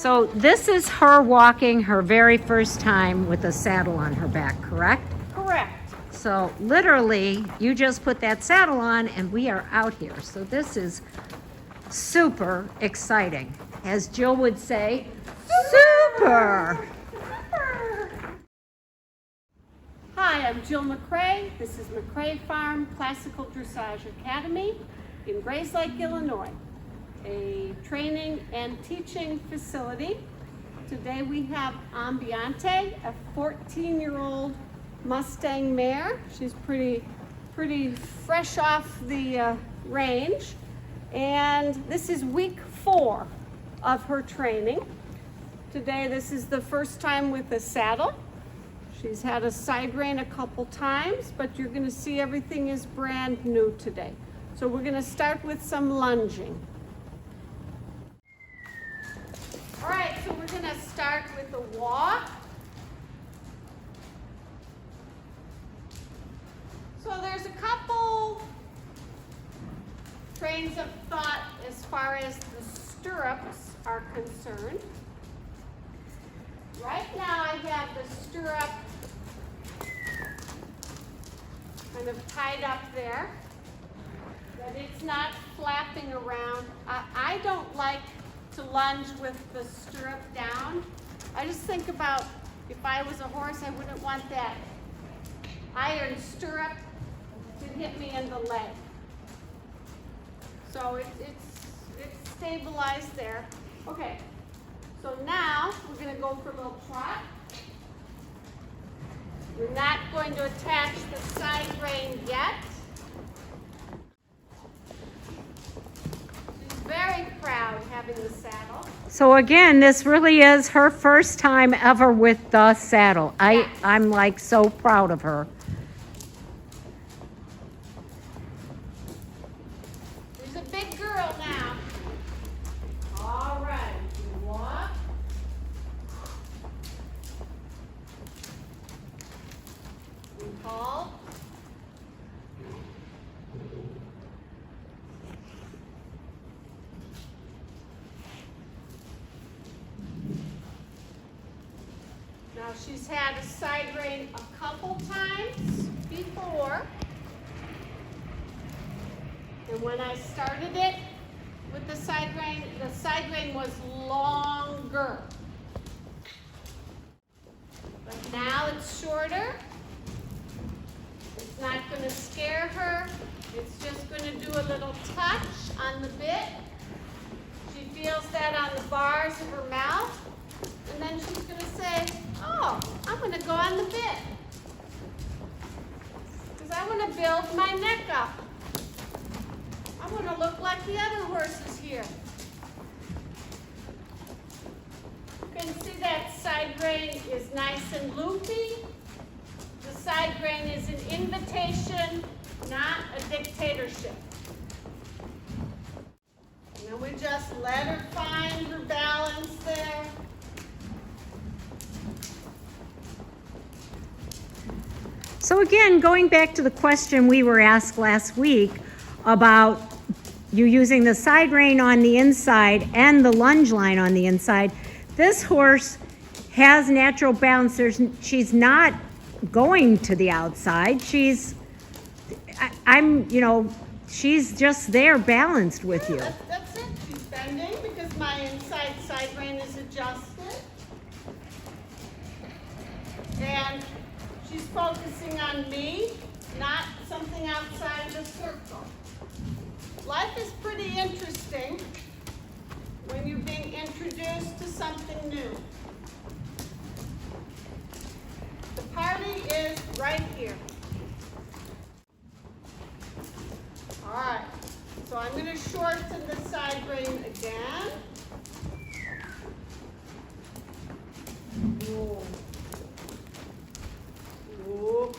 So this is her walking her very first time with a saddle on her back, correct? Correct. So literally, you just put that saddle on and we are out here. So this is super exciting. As Jill would say, super! Hi, I'm Jill McCrae. This is McCrae Farm Classical Dressage Academy in Grays Lake, Illinois, a training and teaching facility. Today we have Ambiante, a 14-year-old Mustang mare. She's pretty fresh off the range. And this is week 4 of her training. Today this is the first time with a saddle. She's had a side rein a couple times, but you're going to see everything is brand new today. So we're going to start with some lunging. All right, so we're going to start with a walk. So there's a couple trains of thought as far as the stirrups are concerned. Right now I have the stirrup kind of tied up there, but it's not flapping around. I don't like to lunge with the stirrup down. I just think about if I was a horse, I wouldn't want that iron stirrup to hit me in the leg. So it's stabilized there. Okay, so now we're going to go for a little trot. We're not going to attach the side rein yet. She's very proud having the saddle. So again, this really is her first time ever with the saddle. Yes. I'm like so proud of her. She's a big girl now. All right, you walk. You call. Now she's had a side rein a couple times before. And when I started it with the side rein was longer. But now it's shorter. It's not going to scare her. It's just going to do a little touch on the bit. She feels that on the bars of her mouth. And then she's going to say, oh, I'm going to go on the bit. Because I want to build my neck up. I want to look like the other horses here. You can see that side rein is nice and loopy. The side rein is an invitation, not a dictatorship. And then we just let her find her balance there. So again, going back to the question we were asked last week about you using the side rein on the inside and the lunge line on the inside, this horse has natural balance. She's not going to the outside. She's just there balanced with you. That's it. She's bending because my inside side rein is adjusted. And she's focusing on me, not something outside the circle. Life is pretty interesting when you're being introduced to something new. The party is right here. All right, so I'm going to shorten the side rein again. Whoa. Whoa.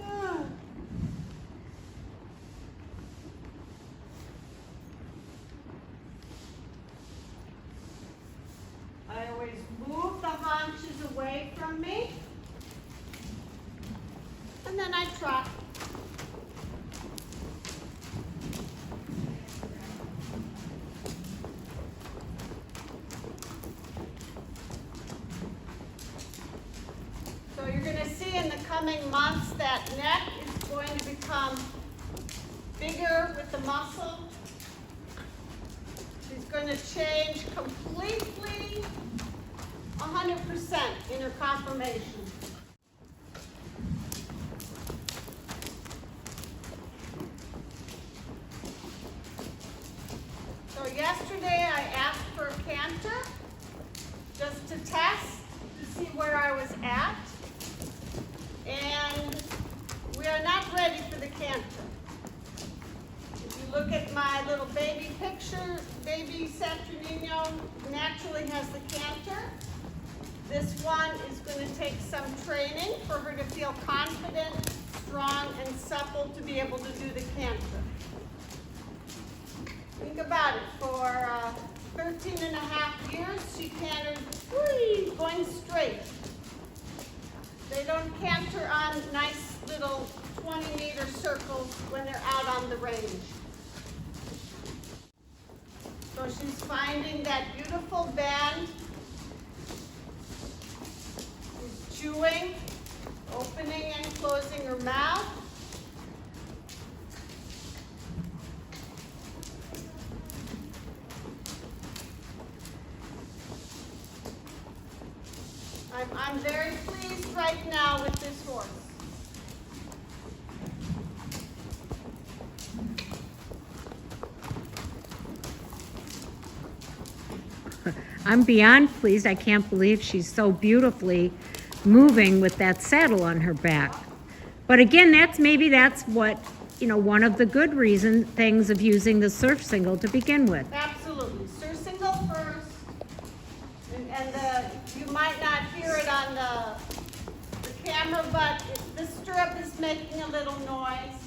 Ah. I always move the haunches away from me, and then I trot. that neck is going to become bigger with the muscle. She's going to change completely 100% in her conformation. So yesterday I asked for a canter just to test to see where I was at. And we are not ready for the canter. If you look at my little baby picture, baby Saturnino naturally has the canter. This one is going to take some training for her to feel confident, strong, and supple to be able to do the canter. Think about it, for 13 and a half years, she cantered, going straight. They don't canter on nice little 20-meter circles when they're out on the range. So she's finding that beautiful bend. She's chewing, opening and closing her mouth. I'm very pleased right now with this horse. I'm beyond pleased. I can't believe she's so beautifully moving with that saddle on her back. But again, that's what, one of the good things of using the surf single to begin with. Absolutely. Surf single first. And you might not hear it on the camera, but the stirrup is making a little noise.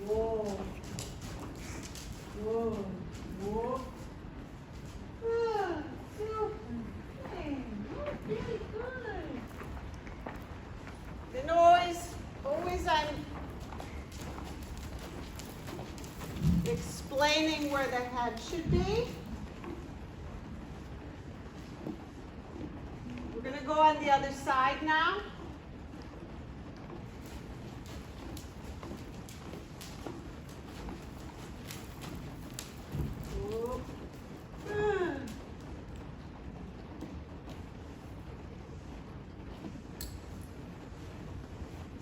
Whoa. Whoa. Whoa. Super. Hey, really good. The noise, always I'm explaining where the head should be. We're going to go on the other side now.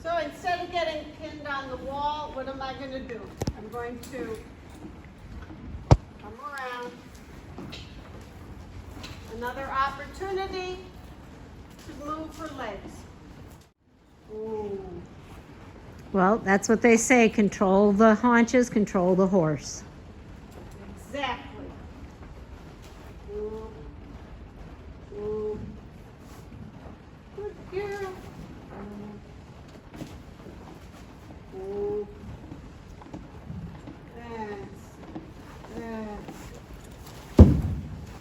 So instead of getting pinned on the wall, what am I going to do? I'm going to come around. Another opportunity to move her legs. Ooh. Well, that's what they say. Control the haunches, control the horse. Exactly. Ooh. Ooh. Good girl. Ooh. That's.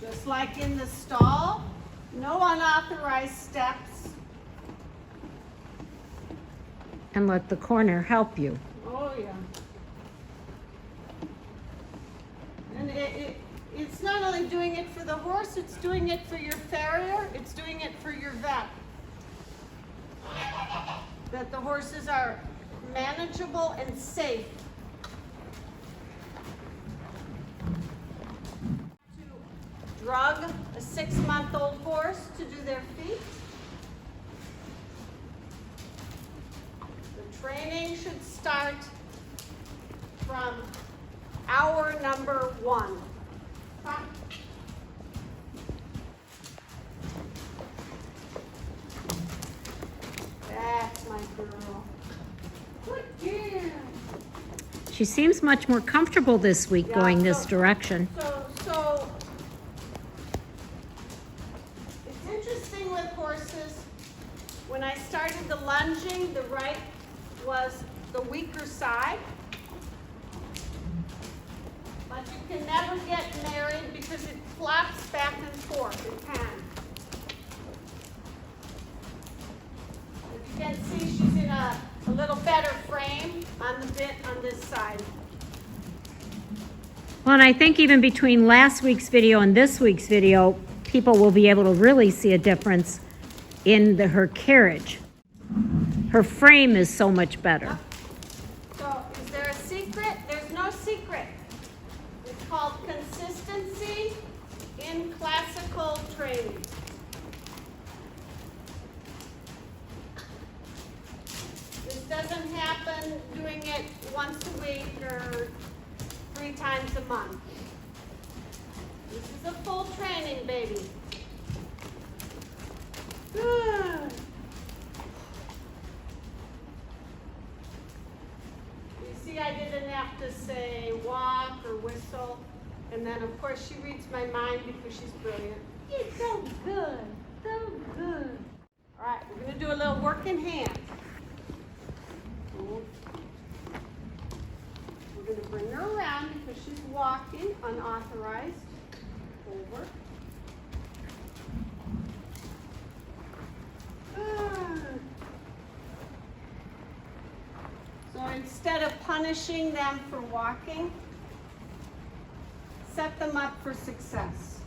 Just like in the stall, no unauthorized steps. And let the corner help you. Oh yeah. And it's not only doing it for the horse, it's doing it for your farrier, it's doing it for your vet. That the horses are manageable and safe. To drug a 6-month-old horse to do their feet. The training should start from hour number 1. Come. That's my girl. Good girl. She seems much more comfortable this week going this direction. So it's interesting with horses. When I started the lunging, the right was the weaker side. But you can never get married because it flaps back and forth. It can. If you can see, she's in a little better frame on the bit on this side. Well, and I think even between last week's video and this week's video, people will be able to really see a difference in her carriage. Her frame is so much better. So is there a secret? There's no secret. It's called consistency in classical training. This doesn't happen doing it once a week or 3 times a month. This is a full training, baby. Good. You see, I didn't have to say walk or whistle. And then, of course, she reads my mind because she's brilliant. It's so good, so good. All right, we're going to do a little work in hand. We're going to bring her around because she's walking unauthorized. Over. So instead of punishing them for walking, set them up for success.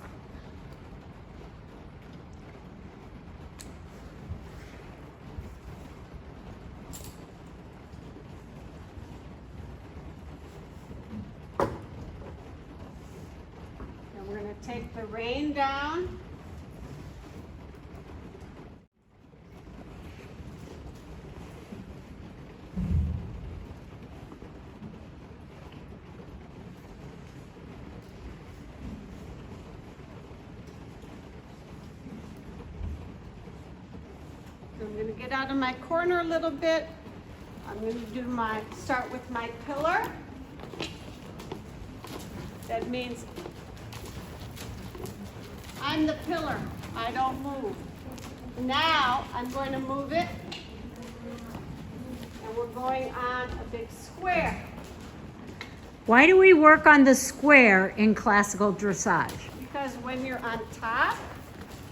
And we're going to take the rein down. I'm going to get out of my corner a little bit. I'm going to start with my pillar. That means I'm the pillar. I don't move. Now I'm going to move it. And we're going on a big square. Why do we work on the square in classical dressage? Because when you're on top,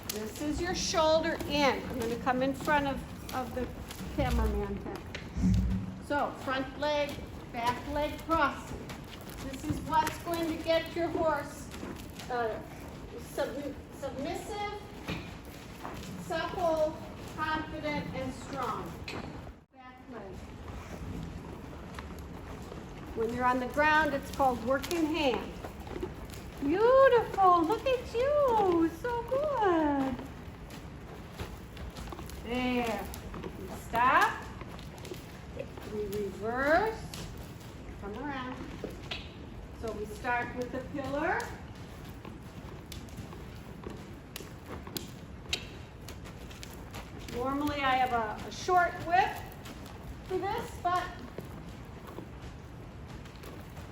this is your shoulder in. I'm going to come in front of the cameraman here. So front leg, back leg crossing. This is what's going to get your horse submissive, supple, confident, and strong. Back leg. When you're on the ground, it's called work in hand. Beautiful, look at you, so good. There, we stop, we reverse, come around. So we start with the pillar. Normally I have a short whip for this, but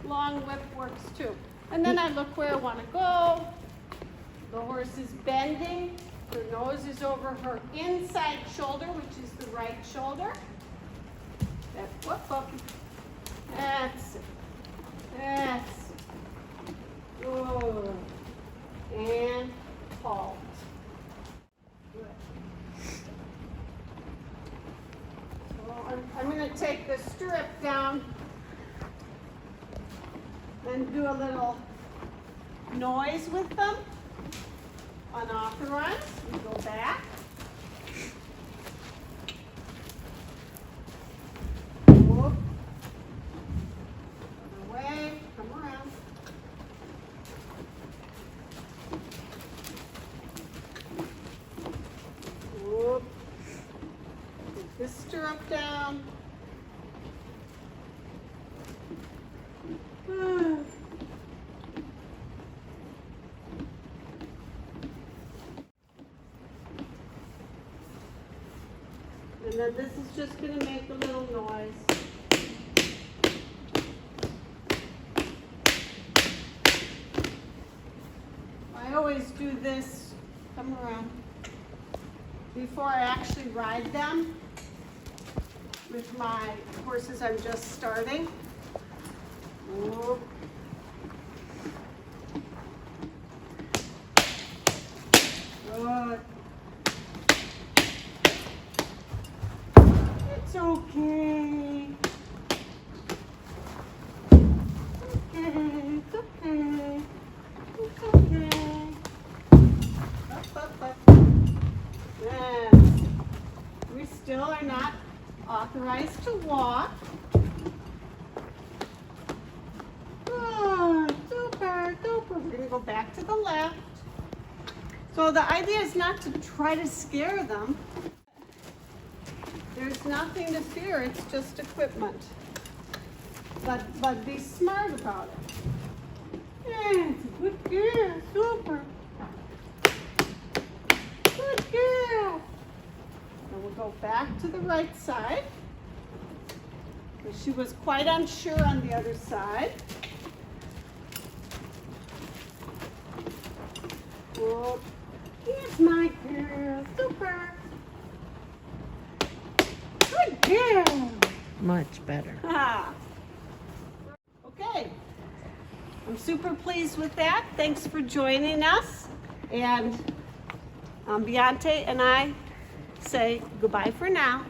long whip works too. And then I look where I want to go. The horse is bending. Her nose is over her inside shoulder, which is the right shoulder. That's whoop up. That's it. That's it. Good. And halt. Good. So I'm going to take the stirrup down and do a little noise with them. Unauthorized. We go back. Whoop. Other way. Come around. Whoop. Take this stirrup down. And then this is just going to make a little noise. I always do this, come around, before I actually ride them with my horses I'm just starting. Whoop. Good. It's okay. It's okay. It's okay. Up, up, up. Yes. authorized to walk. Good, super, duper. We're gonna go back to the left. So the idea is not to try to scare them. There's nothing to fear, it's just equipment. But be smart about it. Yeah, good girl, super. Good girl. And we'll go back to the right side. She was quite unsure on the other side. Oh, here's my girl, super. Good girl. Much better. Ah. Okay. I'm super pleased with that. Thanks for joining us. And Ambiente and I say goodbye for now.